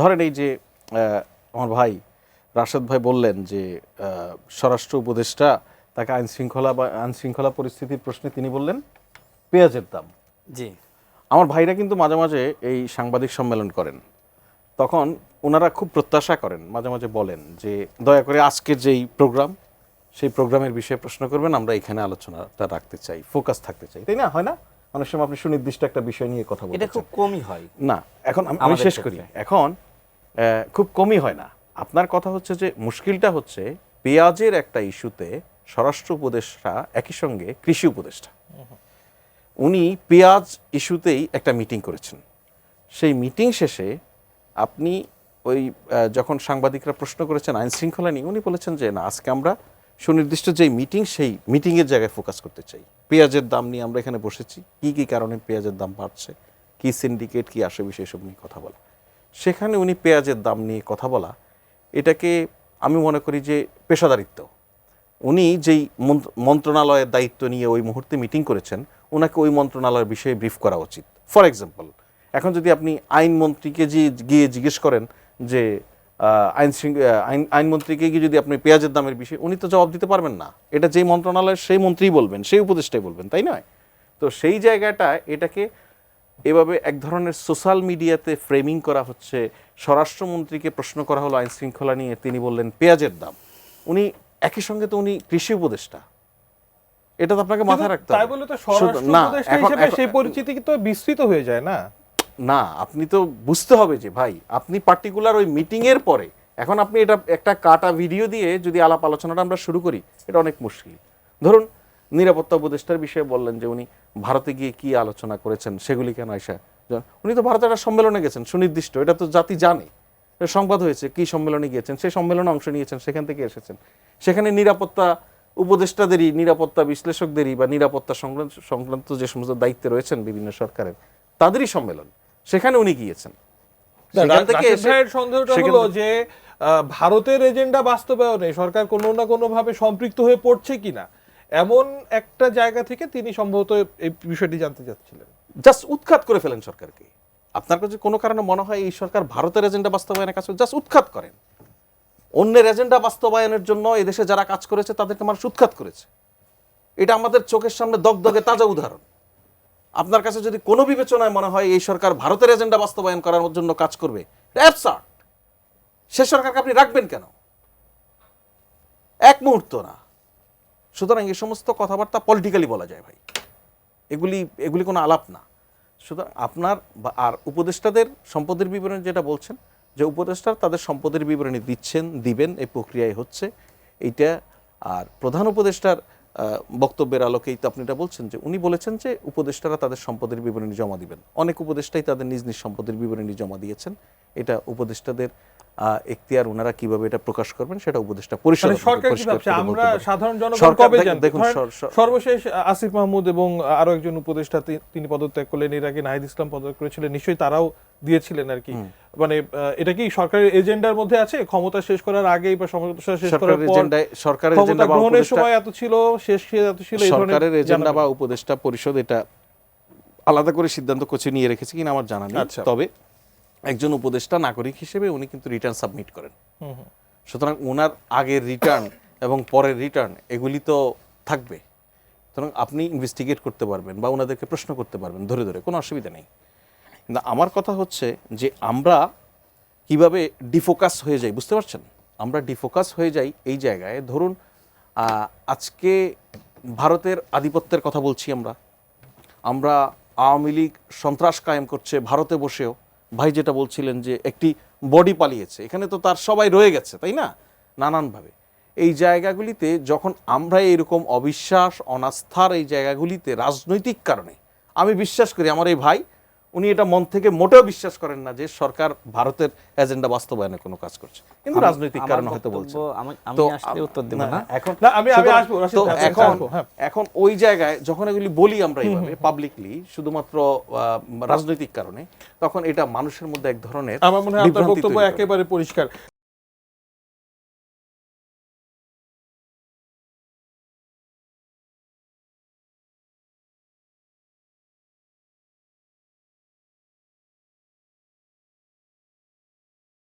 ধরেন এই যে আমার ভাই রাশেদ ভাই বললেন যে স্বরাষ্ট্র উপদেষ্টা তাকে আইনশৃঙ্খলা পরিস্থিতির প্রশ্নে তিনি বললেন পেঁয়াজের দাম। জি, আমার ভাইরা কিন্তু মাঝে মাঝে এই সাংবাদিক সম্মেলন করেন, তখন ওনারা খুব প্রত্যাশা করেন, মাঝে মাঝে বলেন যে দয়া করে আজকের যেই প্রোগ্রাম সেই প্রোগ্রামের বিষয়ে প্রশ্ন করবেন, আমরা এখানে আলোচনাটা রাখতে চাই, ফোকাস থাকতে চাই, তাই না? হয় না অনেক সময় আপনি সুনির্দিষ্ট একটা বিষয় নিয়ে কথা বলতে এটা খুব কমই হয় না। এখন আমি শেষ করি। এখন খুব কমই হয় না। আপনার কথা হচ্ছে যে মুশকিলটা হচ্ছে পেঁয়াজের একটা ইস্যুতে স্বরাষ্ট্র উপদেষ্টা একই সঙ্গে কৃষি উপদেষ্টা, উনি পেঁয়াজ ইস্যুতেই একটা মিটিং করেছেন। সেই মিটিং শেষে আপনি ওই যখন সাংবাদিকরা প্রশ্ন করেছেন আইন শৃঙ্খলা নিয়ে, উনি বলেছেন যে না, আজকে আমরা সুনির্দিষ্ট যেই মিটিং সেই মিটিংয়ের জায়গায় ফোকাস করতে চাই। পেঁয়াজের দাম নিয়ে আমরা এখানে বসেছি, কী কী কারণে পেঁয়াজের দাম বাড়ছে, কী সিন্ডিকেট, কী আসে বিষয়, এসব নিয়ে কথা বলা। সেখানে উনি পেঁয়াজের দাম নিয়ে কথা বলা, এটাকে আমি মনে করি যে পেশাদারিত্ব। উনি যেই মন্ত্রণালয়ের দায়িত্ব নিয়ে ওই মুহূর্তে মিটিং করেছেন, ওনাকে ওই মন্ত্রণালয়ের বিষয়ে ব্রিফ করা উচিত। ফর এক্সাম্পল, এখন যদি আপনি আইনমন্ত্রীকে গিয়ে জিজ্ঞেস করেন যে আইনমন্ত্রীকে গিয়ে যদি আপনি পেঁয়াজের দামের বিষয়ে, উনি তো জবাব দিতে পারবেন না। এটা যেই মন্ত্রণালয়ের সেই মন্ত্রীই বলবেন, সেই উপদেষ্টাই বলবেন, তাই নয়? তো সেই জায়গাটা এটাকে এভাবে এক ধরনের সোশ্যাল মিডিয়াতে ফ্রেমিং করা হচ্ছে। স্বরাষ্ট্রমন্ত্রীকে প্রশ্ন করা হলো আইন শৃঙ্খলা নিয়ে, তিনি বললেন পেঁয়াজের দাম। উনি একই সঙ্গে তো উনি কৃষি উপদেষ্টা, এটা তো আপনাকে মাথায় রাখতে হবে। তাই বলে তো স্বরাষ্ট্র উপদেষ্টা হিসেবে সেই পরিচিতি তো বিস্তৃত হয়ে যায় না? না, আপনি তো বুঝতে হবে যে ভাই, আপনি পার্টিকুলার ওই মিটিং এর পরে, এখন আপনি এটা একটা কাটা ভিডিও দিয়ে যদি আলাপ আলোচনাটা আমরা শুরু করি, এটা অনেক মুশকিল। ধরুন নিরাপত্তা উপদেষ্টার বিষয়ে বললেন যে উনি ভারতে গিয়ে কি আলোচনা করেছেন, সেগুলি কেন আয়সা, উনি তো ভারতের একটা সম্মেলনে গেছেন সুনির্দিষ্ট, এটা তো জাতি জানে, সংবাদ হয়েছে কি সম্মেলনে গিয়েছেন, সেই সম্মেলনে অংশ নিয়েছেন, সেখান থেকে এসেছেন। সেখানে নিরাপত্তা উপদেষ্টাদেরই, নিরাপত্তা বিশ্লেষকদেরই বা নিরাপত্তা সংক্রান্ত যে সমস্ত দায়িত্বে রয়েছেন বিভিন্ন সরকারের, তাদেরই সম্মেলন, সেখানে উনি গিয়েছেন। সন্দেহটা হলো যে ভারতের এজেন্ডা বাস্তবায়নে সরকার কোনো না কোনো ভাবে সম্পৃক্ত হয়ে পড়ছে কিনা, এমন একটা জায়গা থেকে তিনি সম্ভবত এই বিষয়টি জানতে চাচ্ছিলেন। জাস্ট উৎখাত করে ফেলেন সরকারকে। আপনার কাছে কোনো কারণে মনে হয় এই সরকার ভারতের এজেন্ডা বাস্তবায়নের কাজ করে, জাস্ট উৎখাত করেন। অন্যের এজেন্ডা বাস্তবায়নের জন্য এদেশে যারা কাজ করেছে তাদেরকে মানুষ উৎখাত করেছে। এটা আমাদের চোখের সামনে দগদগে তাজা উদাহরণ। আপনার কাছে যদি কোনো বিবেচনায় মনে হয় এই সরকার ভারতের এজেন্ডা বাস্তবায়ন করার জন্য কাজ করবে, অ্যাবসার্ড। সে সরকারকে আপনি রাখবেন কেন? এক মুহূর্ত না। সুতরাং এই সমস্ত কথাবার্তা পলিটিক্যালি বলা যায় ভাই, এগুলি কোনো আলাপ না। সুতরাং আপনার আর উপদেষ্টাদের সম্পদের বিবরণী যেটা বলছেন, যে উপদেষ্টা তাদের সম্পদের বিবরণী দিবেন, এই প্রক্রিয়ায় হচ্ছে এইটা। আর প্রধান উপদেষ্টার বক্তব্যের আলোকেই তো আপনি এটা বলছেন যে উনি বলেছেন যে উপদেষ্টারা তাদের সম্পদের বিবরণী জমা দিবেন। অনেক উপদেষ্টাই তাদের নিজ নিজ সম্পদের বিবরণী জমা দিয়েছেন। এটা উপদেষ্টাদের এখতিয়ার, ওনারা কিভাবে এটা প্রকাশ করবেন সেটা উপদেষ্টা পরিষদ। সরকার কি ভাবছে, আমরা সাধারণ জনগণ কবে জানব? দেখুন, সর্বশেষ আসিফ মাহমুদ এবং আরো একজন উপদেষ্টা তিনি পদত্যাগ করলেন, এর আগে নাহিদ ইসলাম পদত্যাগ করেছিলেন, নিশ্চয়ই তারাও দিয়েছিলেন আর কি। মানে এটা কি সরকারের এজেন্ডার মধ্যে আছে? ক্ষমতা শেষ করার আগে বা ক্ষমতা শেষ করার পর সরকারের এজেন্ডা বা গ্রহণের সময় এত ছিল, শেষ এত ছিল, এই ধরনের সরকারের এজেন্ডা বা উপদেষ্টা পরিষদ এটা আলাদা করে সিদ্ধান্ত কোচে নিয়ে রেখেছে কিনা আমার জানা নেই। তবে একজন উপদেষ্টা নাগরিক হিসেবে উনি কিন্তু রিটার্ন সাবমিট করেন। সুতরাং ওনার আগের রিটার্ন এবং পরের রিটার্ন এগুলি তো থাকবে। সুতরাং আপনি ইনভেস্টিগেট করতে পারবেন বা ওনাদেরকে প্রশ্ন করতে পারবেন ধরে ধরে, কোনো অসুবিধা নেই। কিন্তু আমার কথা হচ্ছে যে আমরা কিভাবে ডিফোকাস হয়ে যাই, বুঝতে পারছেন? আমরা ডিফোকাস হয়ে যাই এই জায়গায়। ধরুন আজকে ভারতের আধিপত্যের কথা বলছি আমরা আওয়ামী লীগ সন্ত্রাস কায়েম করছে ভারতে বসেও। ভাই যেটা বলছিলেন যে একটি বডি পালিয়েছে, এখানে তো তার সবাই রয়ে গেছে, তাই না? নানানভাবে এই জায়গাগুলিতে যখন আমরা এরকম অবিশ্বাস অনাস্থার এই জায়গাগুলিতে রাজনৈতিক কারণে, আমি বিশ্বাস করি আমার এই ভাই উনি এটা মন থেকে মোটেও বিশ্বাস করেন না যে সরকার ভারতের এজেন্ডা বাস্তবায়নে কোনো কাজ করছে, কিন্তু রাজনৈতিক কারণে হয়তো বলছেন। তো আসলে উত্তর দেব না এখন ওই জায়গায় যখন এগুলি বলি আমরা এইভাবে পাবলিকলি শুধুমাত্র রাজনৈতিক কারণে, তখন এটা মানুষের মধ্যে এক ধরনের, আমার মনে হয় আপনার বক্তব্য একেবারে পরিষ্কার।